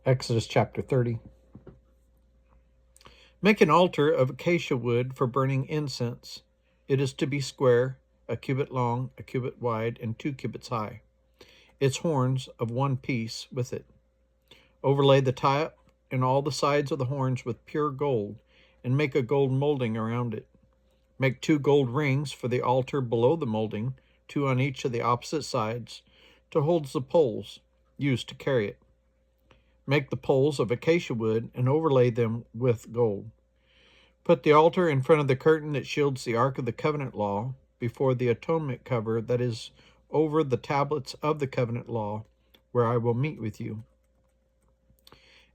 Exodus chapter 30. Make an altar of acacia wood for burning incense. It is to be square, a cubit long, a cubit wide, and 2 cubits high. Its horns of one piece with it. Overlay the top and all the sides of the horns with pure gold, and make a gold molding around it. Make 2 gold rings for the altar below the molding, 2 on each of the opposite sides, to hold the poles used to carry it. Make the poles of acacia wood and overlay them with gold. Put the altar in front of the curtain that shields the Ark of the Covenant law, before the atonement cover that is over the tablets of the covenant law, where I will meet with you.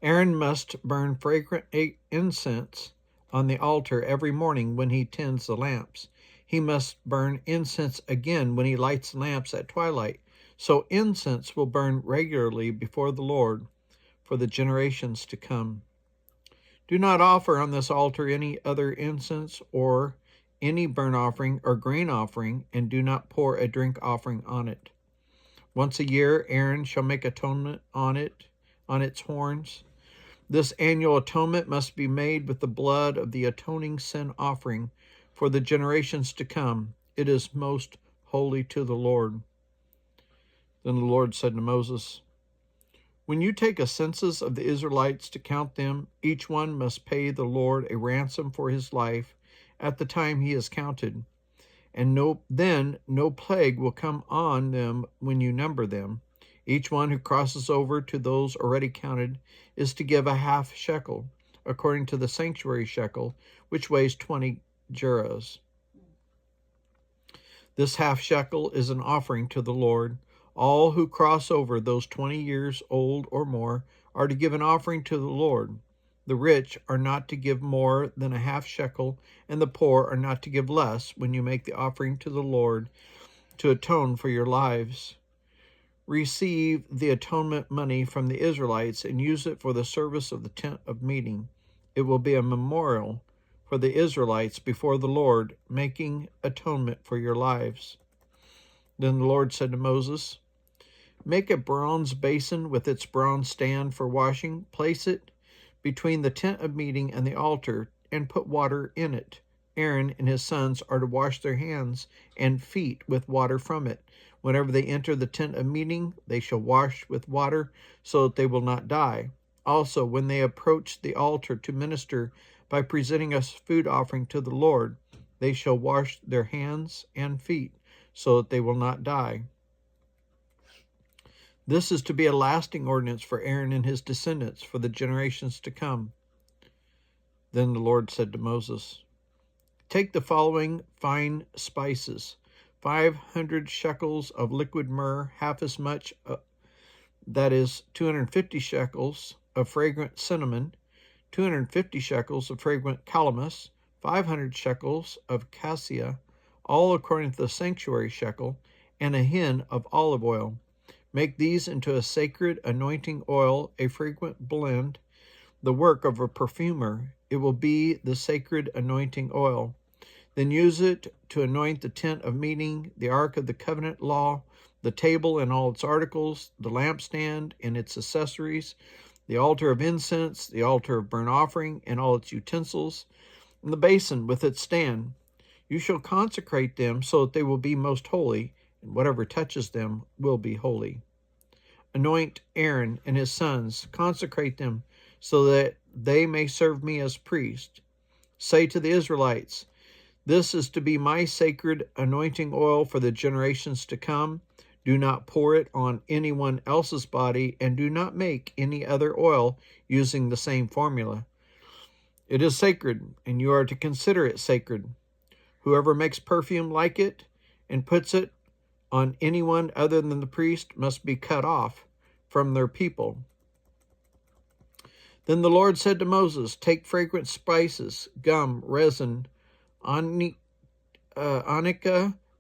Aaron must burn fragrant incense on the altar every morning when he tends the lamps. He must burn incense again when he lights lamps at twilight, so incense will burn regularly before the Lord for the generations to come. Do not offer on this altar any other incense or any burnt offering or grain offering, and do not pour a drink offering on it. Once a year Aaron shall make atonement on its horns. This annual atonement must be made with the blood of the atoning sin offering for the generations to come. It is most holy to the Lord. Then the Lord said to Moses, when you take a census of the Israelites to count them, each one must pay the Lord a ransom for his life at the time he is counted. And then no plague will come on them when you number them. Each one who crosses over to those already counted is to give a half shekel, according to the sanctuary shekel, which weighs 20 gerahs. This half shekel is an offering to the Lord. All who cross over those 20 years old or more are to give an offering to the Lord. The rich are not to give more than a half shekel, and the poor are not to give less when you make the offering to the Lord to atone for your lives. Receive the atonement money from the Israelites and use it for the service of the tent of meeting. It will be a memorial for the Israelites before the Lord, making atonement for your lives. Then the Lord said to Moses, make a bronze basin with its bronze stand for washing. Place it between the tent of meeting and the altar, and put water in it. Aaron and his sons are to wash their hands and feet with water from it. Whenever they enter the tent of meeting, they shall wash with water, so that they will not die. Also, when they approach the altar to minister by presenting a food offering to the Lord, they shall wash their hands and feet, so that they will not die. This is to be a lasting ordinance for Aaron and his descendants for the generations to come. Then the Lord said to Moses, take the following fine spices, 500 shekels of liquid myrrh, half as much, that is 250 shekels of fragrant cinnamon, 250 shekels of fragrant calamus, 500 shekels of cassia, all according to the sanctuary shekel, and a hin of olive oil. Make these into a sacred anointing oil, a fragrant blend, the work of a perfumer. It will be the sacred anointing oil. Then use it to anoint the tent of meeting, the Ark of the Covenant law, the table and all its articles, the lampstand and its accessories, the altar of incense, the altar of burnt offering and all its utensils, and the basin with its stand. You shall consecrate them so that they will be most holy, and whatever touches them will be holy. Anoint Aaron and his sons, consecrate them so that they may serve me as priests. Say to the Israelites, this is to be my sacred anointing oil for the generations to come. Do not pour it on anyone else's body, and do not make any other oil using the same formula. It is sacred, and you are to consider it sacred. Whoever makes perfume like it and puts it on anyone other than the priest must be cut off from their people. Then the Lord said to Moses, take fragrant spices, gum, resin, onycha,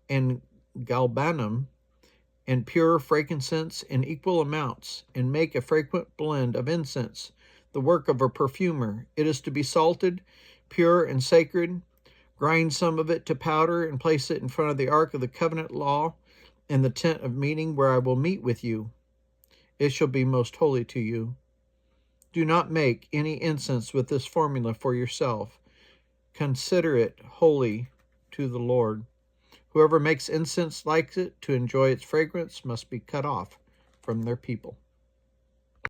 and galbanum, and pure frankincense in equal amounts, and make a fragrant blend of incense, the work of a perfumer. It is to be salted, pure, and sacred. Grind some of it to powder and place it in front of the Ark of the Covenant law in the tent of meeting where I will meet with you. It shall be most holy to you. Do not make any incense with this formula for yourself. Consider it holy to the Lord. Whoever makes incense like it to enjoy its fragrance must be cut off from their people.